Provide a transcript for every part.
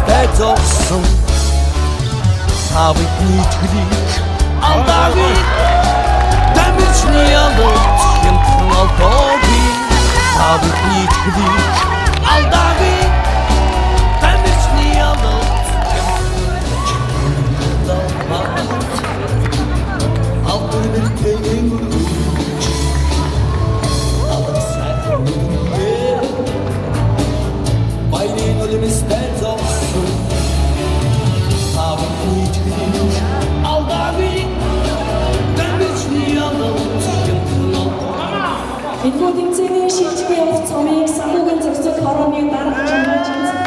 үлэмстэй зогсон Савыг нийтгэлийг алдаагүй Дамжны ялт хэмтэн алдаагүй Савыг нийтгэлийг алдаагүй Дамжны ялт Алдаагүй тэнэг Bayreğin ölümüzden zoksun Sabit kuyucuk Aldağın Dönmüşlü yanım Sıkıntın Энэхүү тэмцээний шилжих явц цомыг сануугийн зохицох хорооны дарга чимээчэнд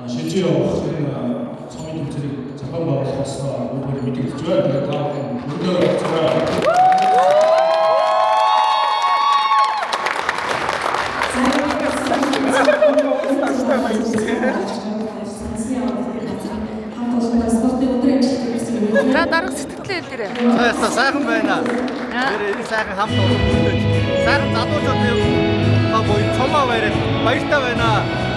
실제 서민 인터넷 작업하고서 오늘 미팅 줘야 되겠다. 문제가 없잖아. Дарга сэтгэлээ хэлдэрээ. Яста сайхан байна. Тэр энэ сайхан хамт олон хүнтэй. Сайхан залуучууд та боёо цомоо байраа баяртай байна.